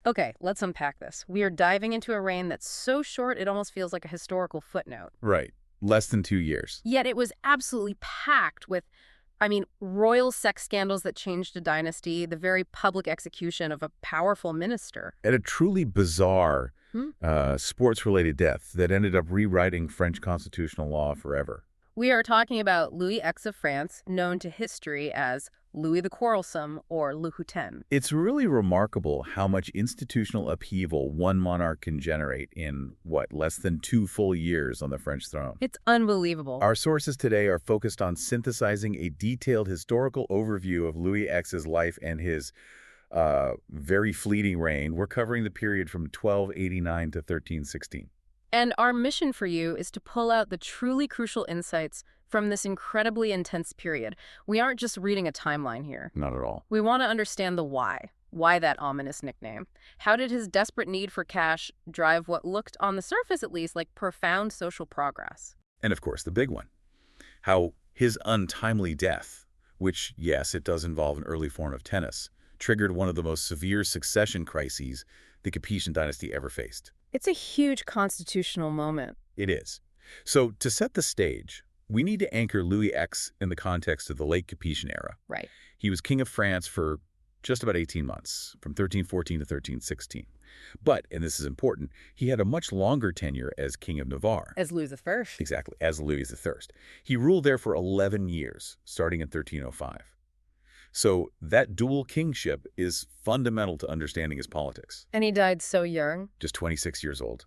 Okay, let's unpack this. We are diving into a reign that's so short it almost feels like a historical footnote. Right. Less than 2 years. Yet it was absolutely packed with, royal sex scandals that changed a dynasty, the very public execution of a powerful minister. At a truly bizarre sports-related death that ended up rewriting French constitutional law forever. We are talking about Louis X of France, known to history as Louis the Quarrelsome or Le Hutin. It's really remarkable how much institutional upheaval one monarch can generate in, less than 2 full years on the French throne. It's unbelievable. Our sources today are focused on synthesizing a detailed historical overview of Louis X's life and his very fleeting reign. We're covering the period from 1289 to 1316. And our mission for you is to pull out the truly crucial insights from this incredibly intense period. We aren't just reading a timeline here. Not at all. We want to understand the why. Why that ominous nickname? How did his desperate need for cash drive what looked, on the surface at least, like profound social progress? And of course, the big one. How his untimely death, which, yes, it does involve an early form of tennis, triggered one of the most severe succession crises the Capetian dynasty ever faced. It's a huge constitutional moment. It is. So to set the stage, we need to anchor Louis X in the context of the late Capetian era. Right. He was king of France for just about 18 months, from 1314 to 1316. But, and this is important, he had a much longer tenure as king of Navarre. As Louis I. Exactly, as Louis I. He ruled there for 11 years, starting in 1305. So that dual kingship is fundamental to understanding his politics. And he died so young. Just 26 years old.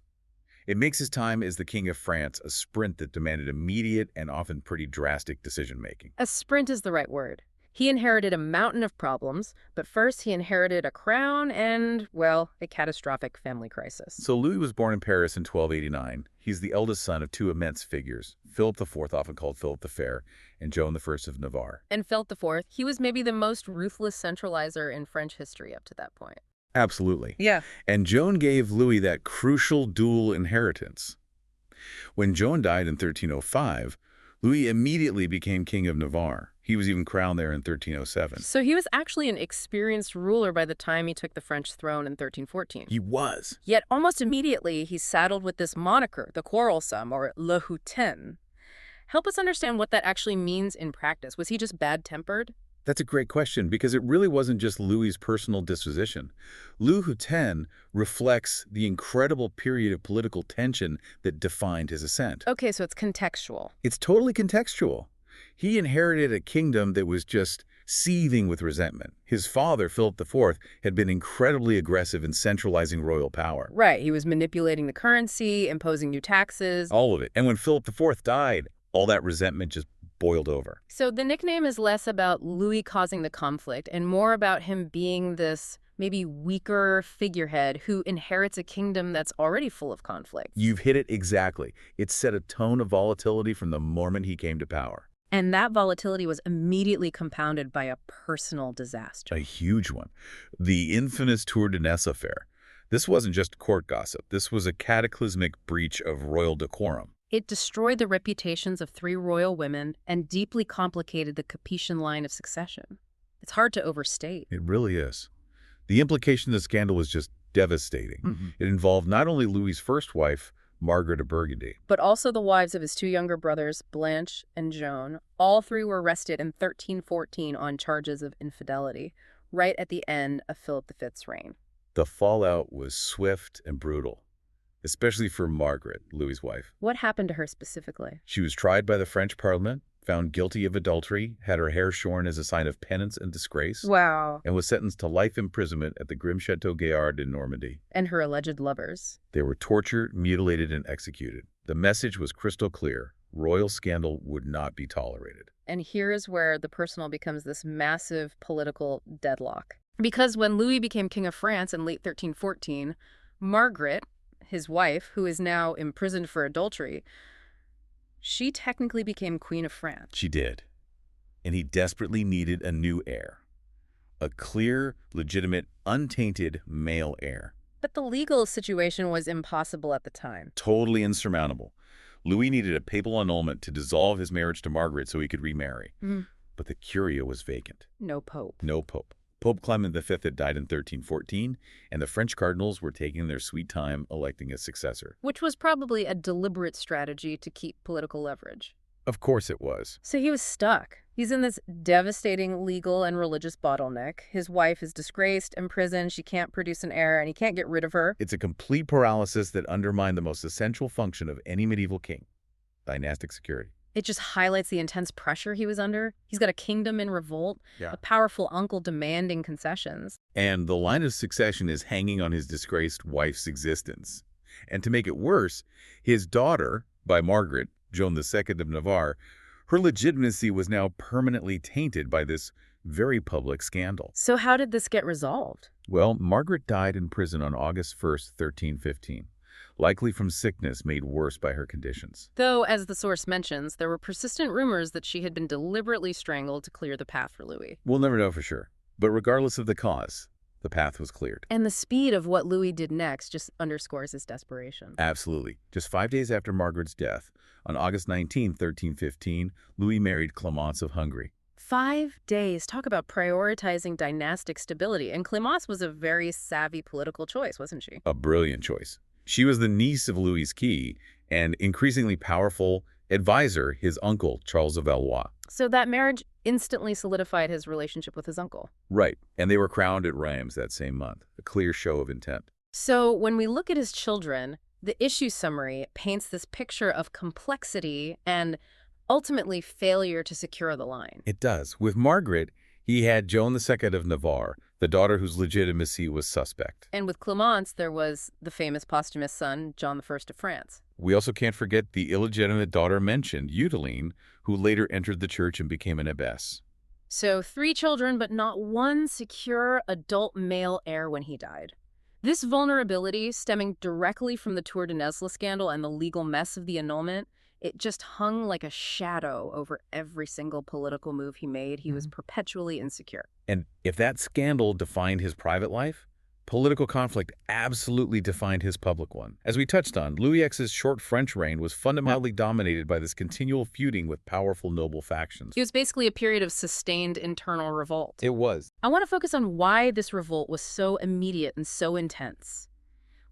It makes his time as the King of France a sprint that demanded immediate and often pretty drastic decision-making. A sprint is the right word. He inherited a mountain of problems, but first he inherited a crown and, well, a catastrophic family crisis. So Louis was born in Paris in 1289. He's the eldest son of two immense figures, Philip IV, often called Philip the Fair, and Joan I of Navarre. And Philip IV, he was maybe the most ruthless centralizer in French history up to that point. Absolutely. Yeah. And Joan gave Louis that crucial dual inheritance. When Joan died in 1305, Louis immediately became King of Navarre. He was even crowned there in 1307. So he was actually an experienced ruler by the time he took the French throne in 1314. He was. Yet almost immediately, he's saddled with this moniker, the Quarrelsome, or Le Hutin. Help us understand what that actually means in practice. Was he just bad-tempered? That's a great question, because it really wasn't just Louis's personal disposition. Le Hutin reflects the incredible period of political tension that defined his ascent. Okay, so it's contextual. It's totally contextual. He inherited a kingdom that was just seething with resentment. His father, Philip IV, had been incredibly aggressive in centralizing royal power. Right, he was manipulating the currency, imposing new taxes. All of it. And when Philip IV died, all that resentment just boiled over. So the nickname is less about Louis causing the conflict and more about him being this maybe weaker figurehead who inherits a kingdom that's already full of conflict. You've hit it exactly. It set a tone of volatility from the moment he came to power. And that volatility was immediately compounded by a personal disaster. A huge one. The infamous Tour de Nesle affair. This wasn't just court gossip. This was a cataclysmic breach of royal decorum. It destroyed the reputations of 3 royal women and deeply complicated the Capetian line of succession. It's hard to overstate. It really is. The implication of the scandal was just devastating. It involved not only Louis's first wife, Margaret of Burgundy, but also the wives of his 2 younger brothers, Blanche and Joan. All 3 were arrested in 1314 on charges of infidelity, right at the end of Philip V's reign. The fallout was swift and brutal, especially for Margaret, Louis's wife. What happened to her specifically? She was tried by the French Parliament, found guilty of adultery, had her hair shorn as a sign of penance and disgrace, Wow. and was sentenced to life imprisonment at the grim Chateau Gaillard in Normandy. And her alleged lovers? They were tortured, mutilated, and executed. The message was crystal clear. Royal scandal would not be tolerated. And here is where the personal becomes this massive political deadlock. Because when Louis became King of France in late 1314, Margaret, his wife, who is now imprisoned for adultery, she technically became Queen of France. She did. And he desperately needed a new heir. A clear, legitimate, untainted male heir. But the legal situation was impossible at the time. Totally insurmountable. Louis needed a papal annulment to dissolve his marriage to Margaret so he could remarry. But the curia was vacant. No pope. No pope. Pope Clement V had died in 1314, and the French cardinals were taking their sweet time electing a successor. Which was probably a deliberate strategy to keep political leverage. Of course it was. So he was stuck. He's in this devastating legal and religious bottleneck. His wife is disgraced, imprisoned, she can't produce an heir, and he can't get rid of her. It's a complete paralysis that undermined the most essential function of any medieval king, dynastic security. It just highlights the intense pressure he was under. He's got a kingdom in revolt, Yeah. a powerful uncle demanding concessions. And the line of succession is hanging on his disgraced wife's existence. And to make it worse, his daughter, by Margaret, Joan II of Navarre, her legitimacy was now permanently tainted by this very public scandal. So how did this get resolved? Well, Margaret died in prison on August 1st, 1315, likely from sickness made worse by her conditions. Though, as the source mentions, there were persistent rumors that she had been deliberately strangled to clear the path for Louis. We'll never know for sure, but regardless of the cause, the path was cleared. And the speed of what Louis did next just underscores his desperation. Absolutely. Just 5 days after Margaret's death, on August 19, 1315, Louis married Clemence of Hungary. 5 days. Talk about prioritizing dynastic stability. And Clemence was a very savvy political choice, wasn't she? A brilliant choice. She was the niece of Louis's key and increasingly powerful advisor, his uncle, Charles of Valois. So that marriage instantly solidified his relationship with his uncle. Right, and they were crowned at Reims that same month, a clear show of intent. So when we look at his children, the issue summary paints this picture of complexity and ultimately failure to secure the line. It does. With Margaret, he had Joan II of Navarre, the daughter whose legitimacy was suspect. And with Clemence, there was the famous posthumous son, John I of France. We also can't forget the illegitimate daughter mentioned, Eudeline, who later entered the church and became an abbess. So 3 children, but not one secure adult male heir when he died. This vulnerability, stemming directly from the Tour de Nesle scandal and the legal mess of the annulment, it just hung like a shadow over every single political move he made. He was perpetually insecure. And if that scandal defined his private life, political conflict absolutely defined his public one. As we touched on, Louis X's short French reign was fundamentally dominated by this continual feuding with powerful noble factions. It was basically a period of sustained internal revolt. It was. I want to focus on why this revolt was so immediate and so intense.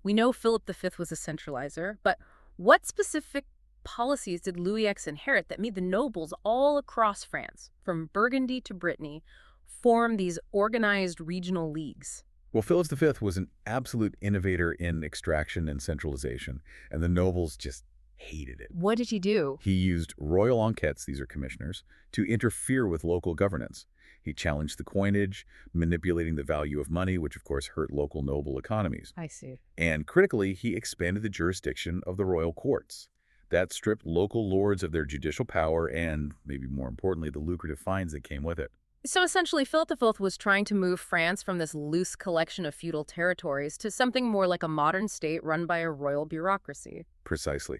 We know Philip V was a centralizer, but what specific policies did Louis X inherit that made the nobles all across France, from Burgundy to Brittany, form these organized regional leagues? Well, Philip V was an absolute innovator in extraction and centralization, and the nobles just hated it. What did he do? He used royal enquêtes, these are commissioners, to interfere with local governance. He challenged the coinage, manipulating the value of money, which of course hurt local noble economies. I see. And critically, he expanded the jurisdiction of the royal courts. That stripped local lords of their judicial power and, maybe more importantly, the lucrative fines that came with it. So essentially, Philip V was trying to move France from this loose collection of feudal territories to something more like a modern state run by a royal bureaucracy. Precisely.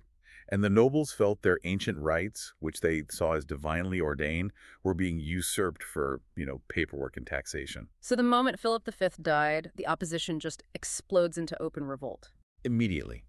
And the nobles felt their ancient rights, which they saw as divinely ordained, were being usurped for, paperwork and taxation. So the moment Philip V died, the opposition just explodes into open revolt. Immediately.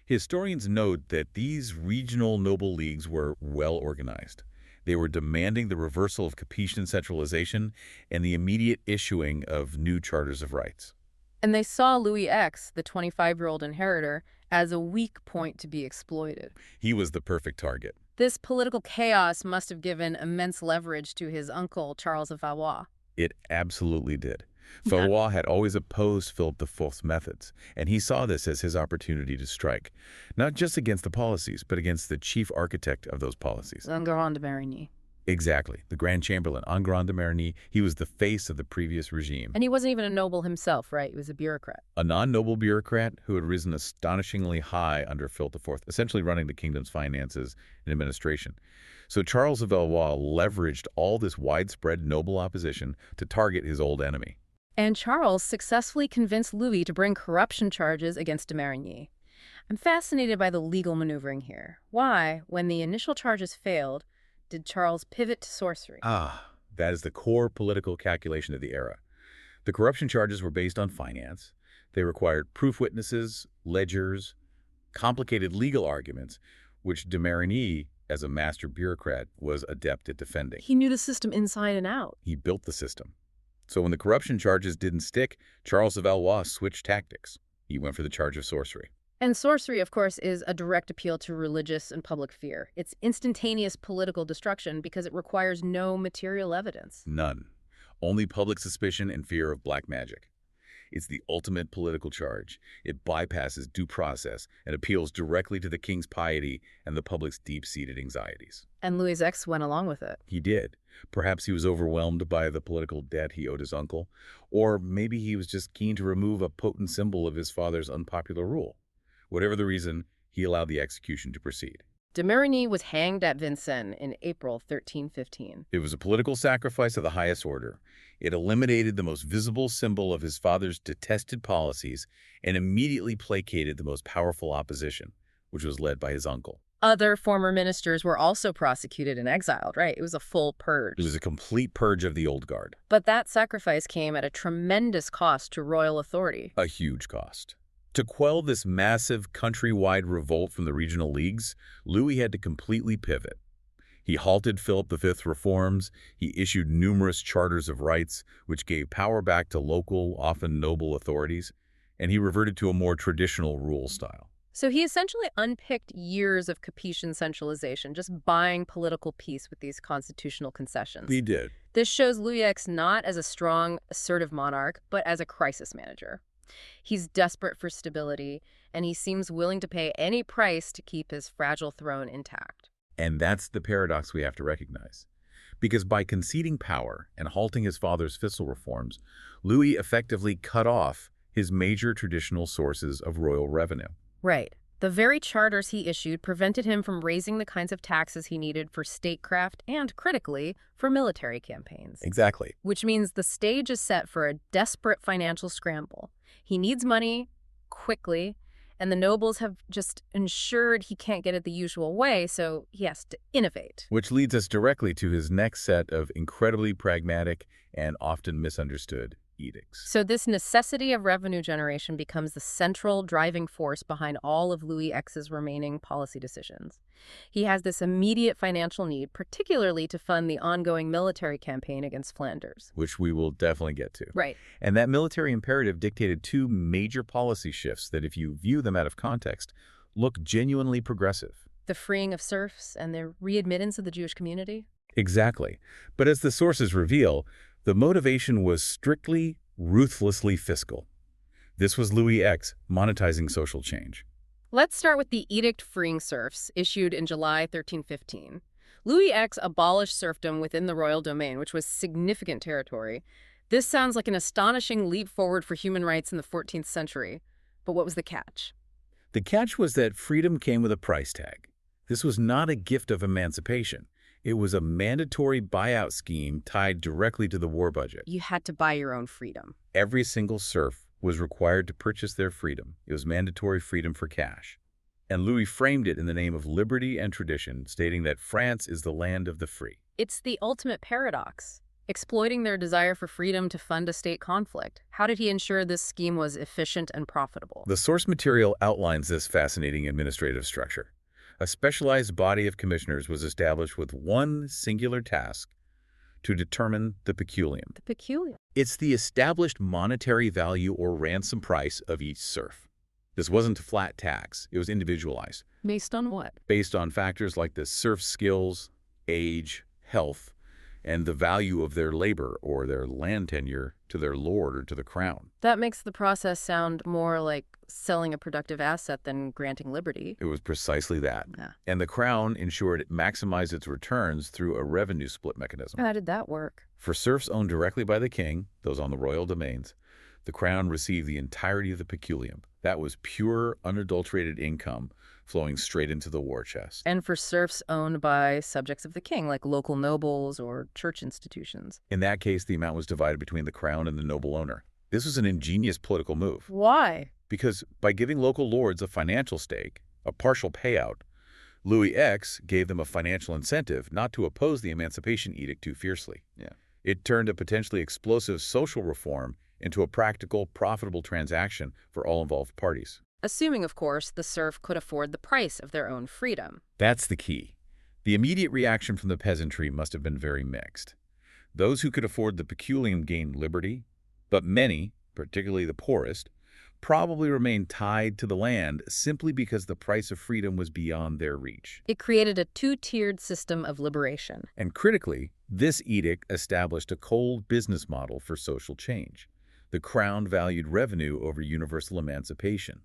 Historians note that these regional noble leagues were well organized. They were demanding the reversal of Capetian centralization and the immediate issuing of new charters of rights. And they saw Louis X, the 25-year-old inheritor, as a weak point to be exploited. He was the perfect target. This political chaos must have given immense leverage to his uncle, Charles of Valois. It absolutely did. Valois had always opposed Philip V's methods, and he saw this as his opportunity to strike, not just against the policies, but against the chief architect of those policies. Enguerrand de Marigny. Exactly. The Grand Chamberlain, Enguerrand de Marigny, he was the face of the previous regime. And he wasn't even a noble himself, right? He was a bureaucrat. A non-noble bureaucrat who had risen astonishingly high under Philip IV, essentially running the kingdom's finances and administration. So Charles of Valois leveraged all this widespread noble opposition to target his old enemy. And Charles successfully convinced Louis to bring corruption charges against de Marigny. I'm fascinated by the legal maneuvering here. Why, when the initial charges failed, did Charles pivot to sorcery? That is the core political calculation of the era. The corruption charges were based on finance. They required proof witnesses, ledgers, complicated legal arguments, which de Marigny, as a master bureaucrat, was adept at defending. He knew the system inside and out. He built the system. So when the corruption charges didn't stick, Charles of Valois switched tactics. He went for the charge of sorcery. And sorcery, of course, is a direct appeal to religious and public fear. It's instantaneous political destruction because it requires no material evidence. None. Only public suspicion and fear of black magic. It's the ultimate political charge. It bypasses due process and appeals directly to the king's piety and the public's deep-seated anxieties. And Louis's ex went along with it. He did. Perhaps he was overwhelmed by the political debt he owed his uncle, or maybe he was just keen to remove a potent symbol of his father's unpopular rule. Whatever the reason, he allowed the execution to proceed. De Marigny was hanged at Vincennes in April 1315. It was a political sacrifice of the highest order. It eliminated the most visible symbol of his father's detested policies and immediately placated the most powerful opposition, which was led by his uncle. Other former ministers were also prosecuted and exiled, right? It was a full purge. It was a complete purge of the old guard. But that sacrifice came at a tremendous cost to royal authority. A huge cost. To quell this massive countrywide revolt from the regional leagues, Louis had to completely pivot. He halted Philip V's reforms, he issued numerous charters of rights, which gave power back to local, often noble authorities, and he reverted to a more traditional rule style. So he essentially unpicked years of Capetian centralization, just buying political peace with these constitutional concessions. He did. This shows Louis X not as a strong, assertive monarch, but as a crisis manager. He's desperate for stability, and he seems willing to pay any price to keep his fragile throne intact. And that's the paradox we have to recognize. Because by conceding power and halting his father's fiscal reforms, Louis effectively cut off his major traditional sources of royal revenue. Right. The very charters he issued prevented him from raising the kinds of taxes he needed for statecraft and, critically, for military campaigns. Exactly. Which means the stage is set for a desperate financial scramble. He needs money quickly, and the nobles have just ensured he can't get it the usual way, so he has to innovate. Which leads us directly to his next set of incredibly pragmatic and often misunderstood edicts. So this necessity of revenue generation becomes the central driving force behind all of Louis X's remaining policy decisions. He has this immediate financial need, particularly to fund the ongoing military campaign against Flanders. Which we will definitely get to. Right. And that military imperative dictated two major policy shifts that, if you view them out of context, look genuinely progressive. The freeing of serfs and the readmittance of the Jewish community? Exactly. But as the sources reveal, the motivation was strictly, ruthlessly fiscal. This was Louis X monetizing social change. Let's start with the Edict Freeing Serfs, issued in July 1315. Louis X abolished serfdom within the royal domain, which was significant territory. This sounds like an astonishing leap forward for human rights in the 14th century. But what was the catch? The catch was that freedom came with a price tag. This was not a gift of emancipation. It was a mandatory buyout scheme tied directly to the war budget. You had to buy your own freedom. Every single serf was required to purchase their freedom. It was mandatory freedom for cash. And Louis framed it in the name of liberty and tradition, stating that France is the land of the free. It's the ultimate paradox, exploiting their desire for freedom to fund a state conflict. How did he ensure this scheme was efficient and profitable? The source material outlines this fascinating administrative structure. A specialized body of commissioners was established with one singular task: to determine the peculium. The peculium. It's the established monetary value or ransom price of each serf. This wasn't a flat tax. It was individualized. Based on what? Based on factors like the serf's skills, age, health, and the value of their labor or their land tenure to their lord or to the crown. That makes the process sound more like selling a productive asset than granting liberty. It was precisely that. Yeah. And the crown ensured it maximized its returns through a revenue split mechanism. How did that work? For serfs owned directly by the king, those on the royal domains, the crown received the entirety of the peculium. That was pure, unadulterated income flowing straight into the war chest. And for serfs owned by subjects of the king, like local nobles or church institutions. In that case, the amount was divided between the crown and the noble owner. This was an ingenious political move. Why? Because by giving local lords a financial stake, a partial payout, Louis X gave them a financial incentive not to oppose the Emancipation Edict too fiercely. Yeah. It turned a potentially explosive social reform into a practical, profitable transaction for all involved parties. Assuming, of course, the serf could afford the price of their own freedom. That's the key. The immediate reaction from the peasantry must have been very mixed. Those who could afford the peculium gained liberty, but many, particularly the poorest, probably remained tied to the land simply because the price of freedom was beyond their reach. It created a two-tiered system of liberation. And critically, this edict established a cold business model for social change. The crown valued revenue over universal emancipation.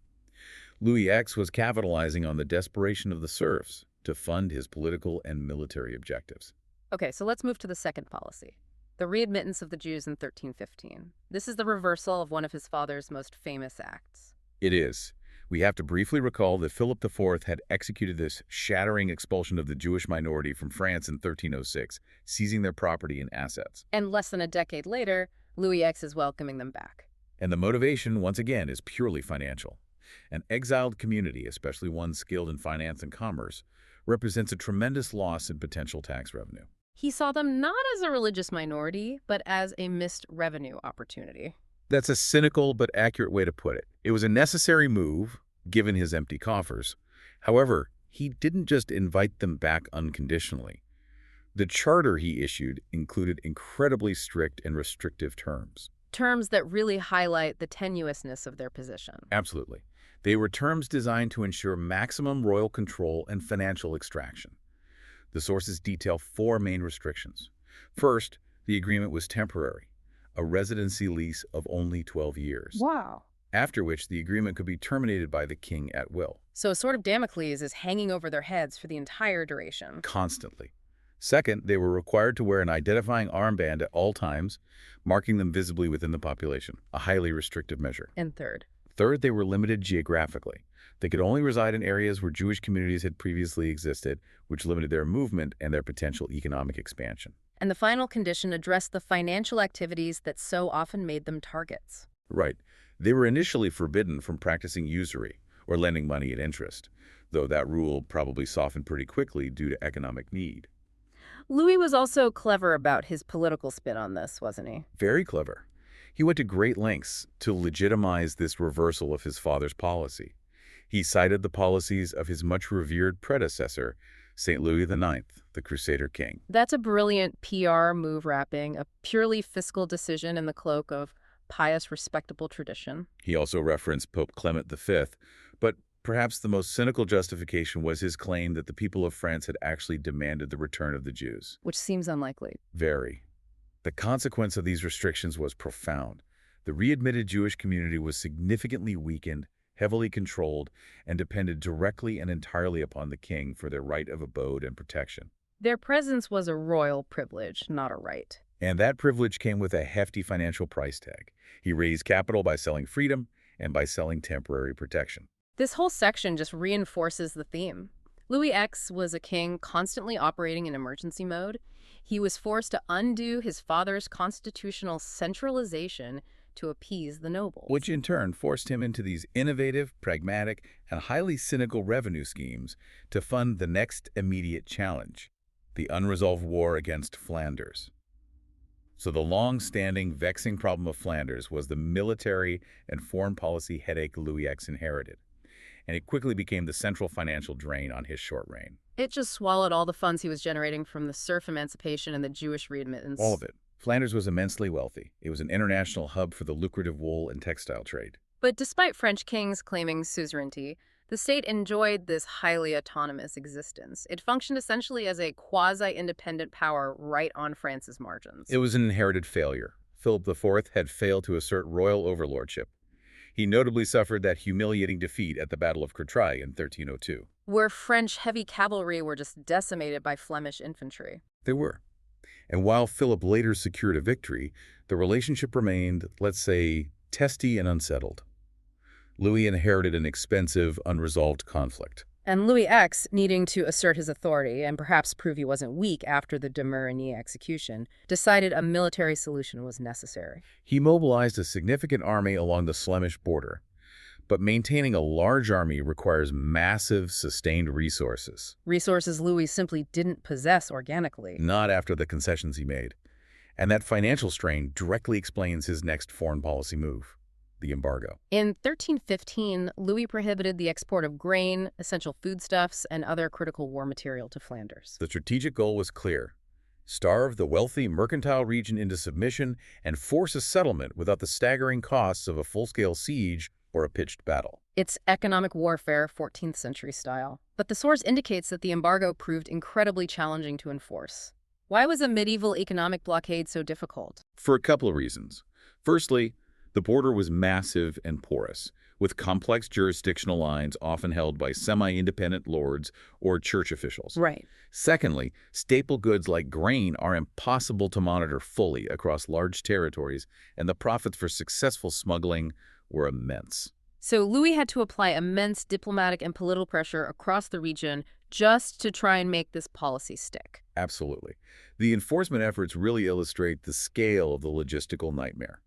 Louis X was capitalizing on the desperation of the serfs to fund his political and military objectives. Okay, so let's move to the second policy, the readmittance of the Jews in 1315. This is the reversal of one of his father's most famous acts. It is. We have to briefly recall that Philip IV had executed this shattering expulsion of the Jewish minority from France in 1306, seizing their property and assets. And less than a decade later, Louis X is welcoming them back. And the motivation, once again, is purely financial. An exiled community, especially one skilled in finance and commerce, represents a tremendous loss in potential tax revenue. He saw them not as a religious minority, but as a missed revenue opportunity. That's a cynical but accurate way to put it. It was a necessary move, given his empty coffers. However, he didn't just invite them back unconditionally. The charter he issued included incredibly strict and restrictive terms. Terms that really highlight the tenuousness of their position. Absolutely. They were terms designed to ensure maximum royal control and financial extraction. The sources detail four main restrictions. First, the agreement was temporary, a residency lease of only 12 years. Wow. After which the agreement could be terminated by the king at will. So a sword of Damocles is hanging over their heads for the entire duration. Constantly. Second, they were required to wear an identifying armband at all times, marking them visibly within the population, a highly restrictive measure. And Third, they were limited geographically. They could only reside in areas where Jewish communities had previously existed, which limited their movement and their potential economic expansion. And the final condition addressed the financial activities that so often made them targets. Right. They were initially forbidden from practicing usury or lending money at interest, though that rule probably softened pretty quickly due to economic need. Louis was also clever about his political spin on this, wasn't he? Very clever. He went to great lengths to legitimize this reversal of his father's policy. He cited the policies of his much-revered predecessor, St. Louis IX, the Crusader king. That's a brilliant PR move, wrapping a purely fiscal decision in the cloak of pious, respectable tradition. He also referenced Pope Clement V, but perhaps the most cynical justification was his claim that the people of France had actually demanded the return of the Jews. Which seems unlikely. Very. The consequence of these restrictions was profound. The readmitted Jewish community was significantly weakened, heavily controlled, and depended directly and entirely upon the king for their right of abode and protection. Their presence was a royal privilege, not a right. And that privilege came with a hefty financial price tag. He raised capital by selling freedom and by selling temporary protection. This whole section just reinforces the theme. Louis X was a king constantly operating in emergency mode. He was forced to undo his father's constitutional centralization to appease the nobles. Which in turn forced him into these innovative, pragmatic, and highly cynical revenue schemes to fund the next immediate challenge, the unresolved war against Flanders. So the long-standing, vexing problem of Flanders was the military and foreign policy headache Louis X inherited, and it quickly became the central financial drain on his short reign. It just swallowed all the funds he was generating from the serf emancipation and the Jewish readmittance. All of it. Flanders was immensely wealthy. It was an international hub for the lucrative wool and textile trade. But despite French kings claiming suzerainty, the state enjoyed this highly autonomous existence. It functioned essentially as a quasi-independent power right on France's margins. It was an inherited failure. Philip IV had failed to assert royal overlordship. He notably suffered that humiliating defeat at the Battle of Courtrai in 1302. Where French heavy cavalry were just decimated by Flemish infantry. They were. And while Philip later secured a victory, the relationship remained, let's say, testy and unsettled. Louis inherited an expensive, unresolved conflict. And Louis X, needing to assert his authority and perhaps prove he wasn't weak after the de Mérigny execution, decided a military solution was necessary. He mobilized a significant army along the Flemish border. But maintaining a large army requires massive, sustained resources. Resources Louis simply didn't possess organically. Not after the concessions he made. And that financial strain directly explains his next foreign policy move, the embargo. In 1315, Louis prohibited the export of grain, essential foodstuffs, and other critical war material to Flanders. The strategic goal was clear: starve the wealthy mercantile region into submission, and force a settlement without the staggering costs of a full-scale siege or a pitched battle. It's economic warfare, 14th century style. But the source indicates that the embargo proved incredibly challenging to enforce. Why was a medieval economic blockade so difficult? For a couple of reasons. Firstly, the border was massive and porous, with complex jurisdictional lines often held by semi-independent lords or church officials. Right. Secondly, staple goods like grain are impossible to monitor fully across large territories, and the profits for successful smuggling were immense. So Louis had to apply immense diplomatic and political pressure across the region just to try and make this policy stick. Absolutely. The enforcement efforts really illustrate the scale of the logistical nightmare.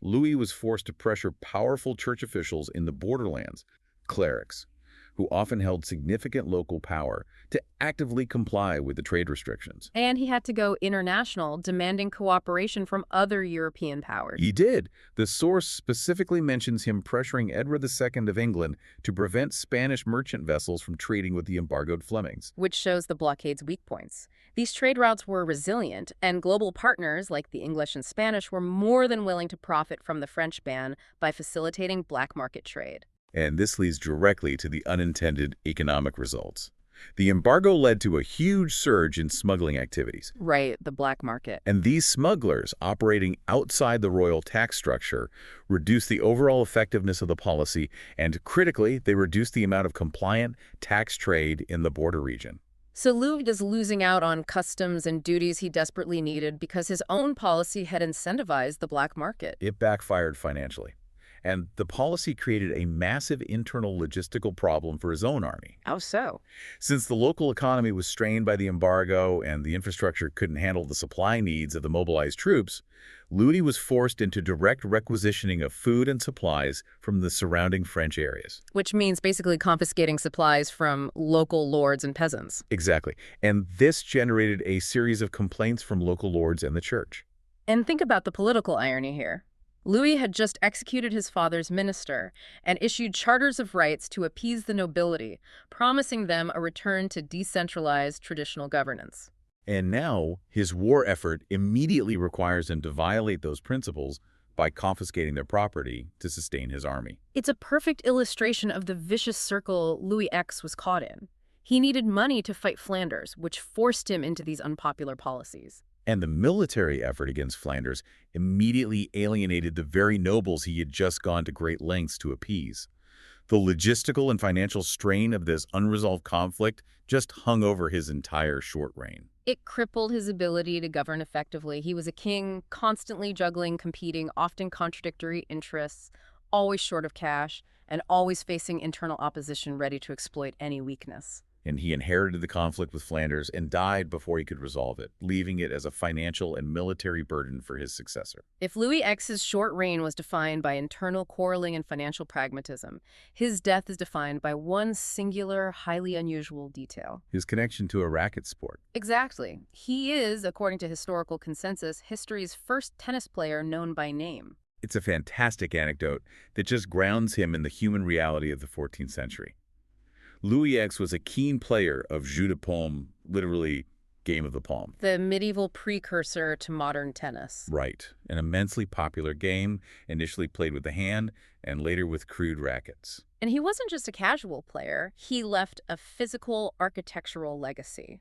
Louis was forced to pressure powerful church officials in the borderlands, clerics, who often held significant local power, to actively comply with the trade restrictions. And he had to go international, demanding cooperation from other European powers. He did. The source specifically mentions him pressuring Edward II of England to prevent Spanish merchant vessels from trading with the embargoed Flemings. Which shows the blockade's weak points. These trade routes were resilient, and global partners like the English and Spanish were more than willing to profit from the French ban by facilitating black market trade. And this leads directly to the unintended economic results. The embargo led to a huge surge in smuggling activities. Right, the black market. And these smugglers, operating outside the royal tax structure, reduced the overall effectiveness of the policy, and critically, they reduced the amount of compliant tax trade in the border region. So Louis is losing out on customs and duties he desperately needed because his own policy had incentivized the black market. It backfired financially. And the policy created a massive internal logistical problem for his own army. How so? Since the local economy was strained by the embargo and the infrastructure couldn't handle the supply needs of the mobilized troops, Louis was forced into direct requisitioning of food and supplies from the surrounding French areas. Which means basically confiscating supplies from local lords and peasants. Exactly. And this generated a series of complaints from local lords and the church. And think about the political irony here. Louis had just executed his father's minister and issued charters of rights to appease the nobility, promising them a return to decentralized traditional governance. And now, his war effort immediately requires him to violate those principles by confiscating their property to sustain his army. It's a perfect illustration of the vicious circle Louis X was caught in. He needed money to fight Flanders, which forced him into these unpopular policies. And the military effort against Flanders immediately alienated the very nobles he had just gone to great lengths to appease. The logistical and financial strain of this unresolved conflict just hung over his entire short reign. It crippled his ability to govern effectively. He was a king, constantly juggling competing, often contradictory interests, always short of cash, and always facing internal opposition ready to exploit any weakness. And he inherited the conflict with Flanders and died before he could resolve it, leaving it as a financial and military burden for his successor. If Louis X's short reign was defined by internal quarreling and financial pragmatism, his death is defined by one singular, highly unusual detail. His connection to a racket sport. Exactly. He is, according to historical consensus, history's first tennis player known by name. It's a fantastic anecdote that just grounds him in the human reality of the 14th century. Louis X was a keen player of jeu de paume, literally game of the palm. The medieval precursor to modern tennis. Right. An immensely popular game, initially played with the hand and later with crude rackets. And he wasn't just a casual player. He left a physical architectural legacy.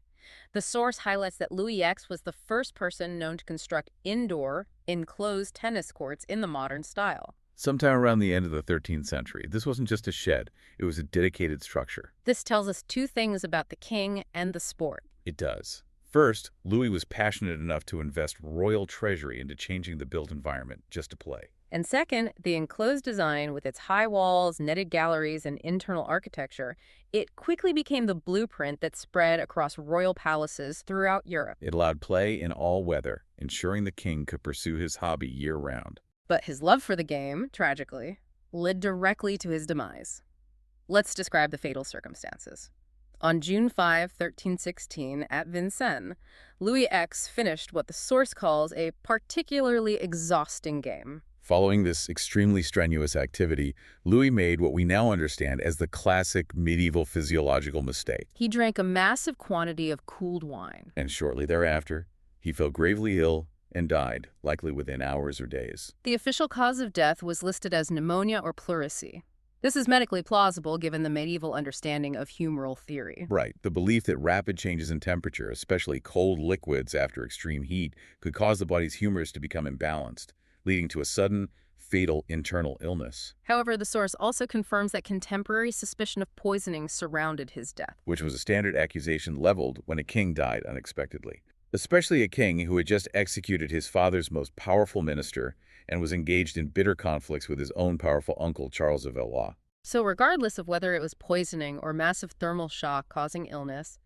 The source highlights that Louis X was the first person known to construct indoor, enclosed tennis courts in the modern style. Sometime around the end of the 13th century, this wasn't just a shed, it was a dedicated structure. This tells us two things about the king and the sport. It does. First, Louis was passionate enough to invest royal treasury into changing the built environment just to play. And second, the enclosed design with its high walls, netted galleries, and internal architecture, it quickly became the blueprint that spread across royal palaces throughout Europe. It allowed play in all weather, ensuring the king could pursue his hobby year-round. But his love for the game, tragically, led directly to his demise. Let's describe the fatal circumstances. On June 5, 1316, at Vincennes, Louis X finished what the source calls a particularly exhausting game. Following this extremely strenuous activity, Louis made what we now understand as the classic medieval physiological mistake. He drank a massive quantity of cooled wine. And shortly thereafter, He fell gravely ill and died, likely within hours or days. The official cause of death was listed as pneumonia or pleurisy. This is medically plausible given the medieval understanding of humoral theory. Right. The belief that rapid changes in temperature, especially cold liquids after extreme heat, could cause the body's humors to become imbalanced, leading to a sudden, fatal internal illness, However, the source also confirms that contemporary suspicion of poisoning surrounded his death. which was a standard accusation leveled when a king died unexpectedly. Especially a king who had just executed his father's most powerful minister and was engaged in bitter conflicts with his own powerful uncle, Charles of Valois. So regardless of whether it was poisoning or massive thermal shock causing illness,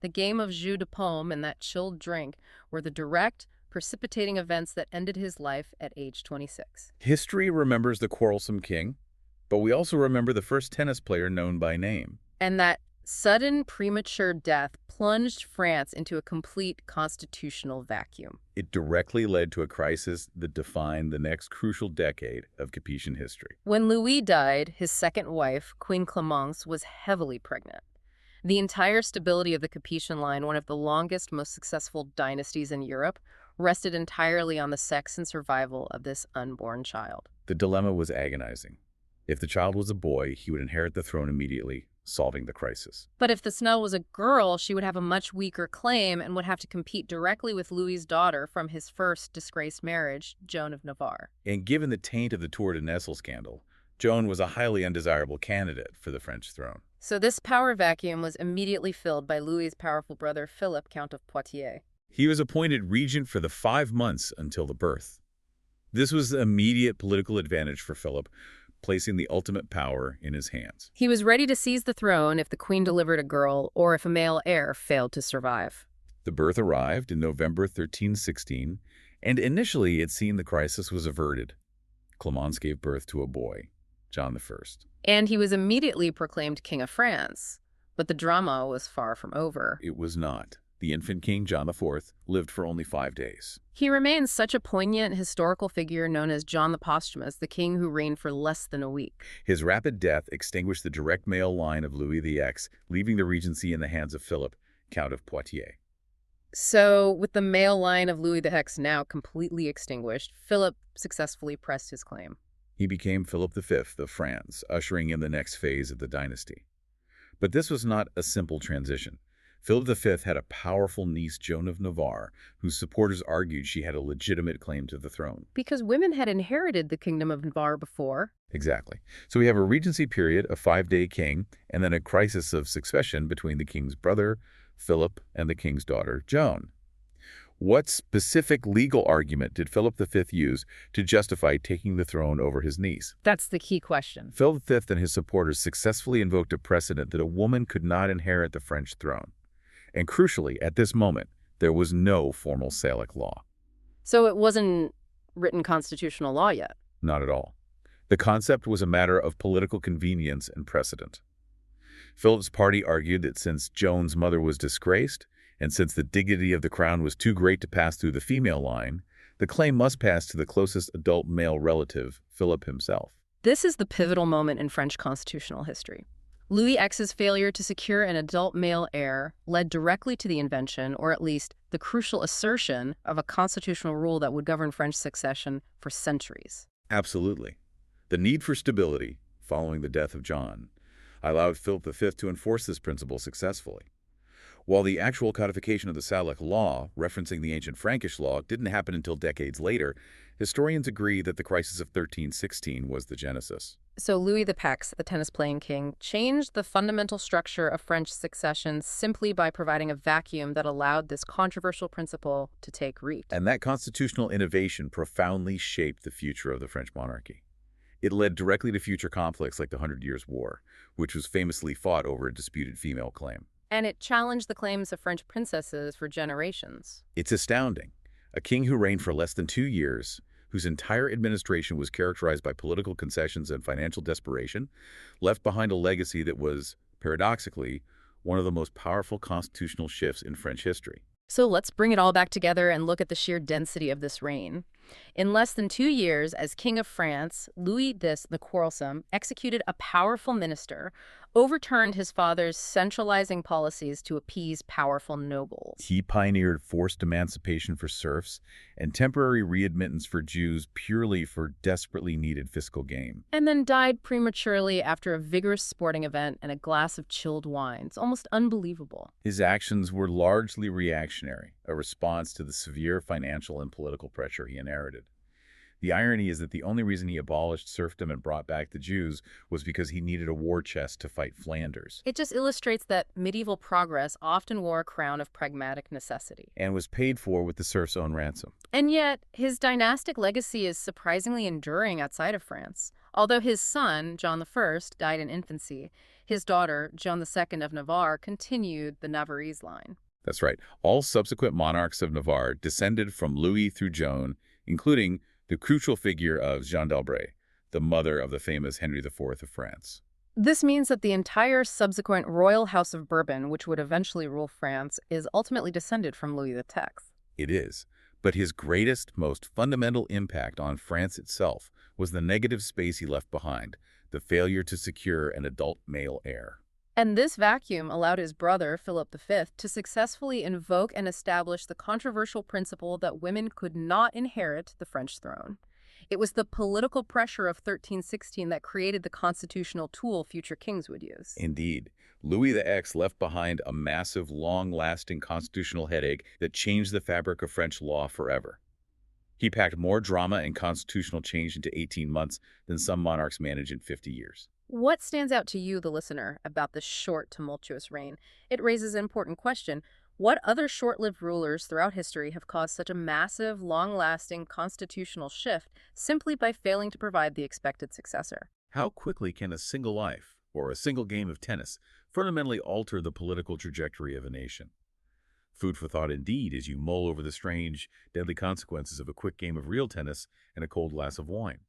the game of jus de paume and that chilled drink were the direct, precipitating events that ended his life at age 26. History remembers the quarrelsome king, but we also remember the first tennis player known by name. And that sudden, premature death plunged France into a complete constitutional vacuum. It directly led to a crisis that defined the next crucial decade of Capetian history. When Louis died, his second wife, Queen Clémence, was heavily pregnant. The entire stability of the Capetian line, one of the longest, most successful dynasties in Europe, rested entirely on the sex and survival of this unborn child. The dilemma was agonizing. If the child was a boy, he would inherit the throne immediately, solving the crisis. But if the Snell was a girl, she would have a much weaker claim and would have to compete directly with Louis's daughter from his first disgraced marriage, Joan of Navarre. And given the taint of the Tour de Nesle scandal, Joan was a highly undesirable candidate for the French throne. So this power vacuum was immediately filled by Louis's powerful brother Philip, Count of Poitiers. He was appointed regent for the 5 months until the birth. This was the immediate political advantage for Philip, placing the ultimate power in his hands. He was ready to seize the throne if the queen delivered a girl or if a male heir failed to survive. The birth arrived in November 1316, and initially it seemed the crisis was averted. Clémence gave birth to a boy, John I. And he was immediately proclaimed King of France. But the drama was far from over. It was not. The infant king, John IV, lived for only 5 days. He remains such a poignant historical figure known as John the Posthumous, the king who reigned for less than a week. His rapid death extinguished the direct male line of Louis X, leaving the regency in the hands of Philip, Count of Poitiers. So, with the male line of Louis X now completely extinguished, Philip successfully pressed his claim. He became Philip V of France, ushering in the next phase of the dynasty. But this was not a simple transition. Philip V had a powerful niece, Joan of Navarre, whose supporters argued she had a legitimate claim to the throne. Because women had inherited the kingdom of Navarre before. Exactly. So we have a regency period, a 5-day king, and then a crisis of succession between the king's brother, Philip, and the king's daughter, Joan. What specific legal argument did Philip V use to justify taking the throne over his niece? That's the key question. Philip V and his supporters successfully invoked a precedent that a woman could not inherit the French throne. And crucially, at this moment, there was no formal Salic law. So it wasn't written constitutional law yet? Not at all. The concept was a matter of political convenience and precedent. Philip's party argued that since Joan's mother was disgraced, and since the dignity of the crown was too great to pass through the female line, the claim must pass to the closest adult male relative, Philip himself. This is the pivotal moment in French constitutional history. Louis X's failure to secure an adult male heir led directly to the invention, or at least the crucial assertion, of a constitutional rule that would govern French succession for centuries. Absolutely. The need for stability, following the death of John, allowed Philip V to enforce this principle successfully. While the actual codification of the Salic law, referencing the ancient Frankish law, didn't happen until decades later, historians agree that the crisis of 1316 was the genesis. So Louis the Pax, the tennis-playing king, changed the fundamental structure of French succession simply by providing a vacuum that allowed this controversial principle to take root. And that constitutional innovation profoundly shaped the future of the French monarchy. It led directly to future conflicts like the 100 Years' War, which was famously fought over a disputed female claim. And it challenged the claims of French princesses for generations. It's astounding. A king who reigned for less than 2 years, whose entire administration was characterized by political concessions and financial desperation, left behind a legacy that was, paradoxically, one of the most powerful constitutional shifts in French history. So let's bring it all back together and look at the sheer density of this reign. In less than 2 years, as King of France, Louis X the Quarrelsome executed a powerful minister, overturned his father's centralizing policies to appease powerful nobles. He pioneered forced emancipation for serfs and temporary readmittance for Jews purely for desperately needed fiscal gain. And then died prematurely after a vigorous sporting event and a glass of chilled wine. It's almost unbelievable. His actions were largely reactionary, a response to the severe financial and political pressure he inherited. The irony is that the only reason he abolished serfdom and brought back the Jews was because he needed a war chest to fight Flanders. It just illustrates that medieval progress often wore a crown of pragmatic necessity. And was paid for with the serf's own ransom. And yet, his dynastic legacy is surprisingly enduring outside of France. Although his son, John I, died in infancy, his daughter, Joan II of Navarre, continued the Navarrese line. That's right. All subsequent monarchs of Navarre descended from Louis through Joan, including the crucial figure of Jeanne d'Albret, the mother of the famous Henry IV of France. This means that the entire subsequent royal house of Bourbon, which would eventually rule France, is ultimately descended from Louis X. It is. But his greatest, most fundamental impact on France itself was the negative space he left behind, the failure to secure an adult male heir. And this vacuum allowed his brother, Philip V, to successfully invoke and establish the controversial principle that women could not inherit the French throne. It was the political pressure of 1316 that created the constitutional tool future kings would use. Indeed, Louis X left behind a massive, long-lasting constitutional headache that changed the fabric of French law forever. He packed more drama and constitutional change into 18 months than some monarchs manage in 50 years. What stands out to you, the listener, about this short, tumultuous reign? It raises an important question. What other short-lived rulers throughout history have caused such a massive, long-lasting constitutional shift simply by failing to provide the expected successor? How quickly can a single life, or a single game of tennis, fundamentally alter the political trajectory of a nation? Food for thought indeed as you mull over the strange, deadly consequences of a quick game of real tennis and a cold glass of wine.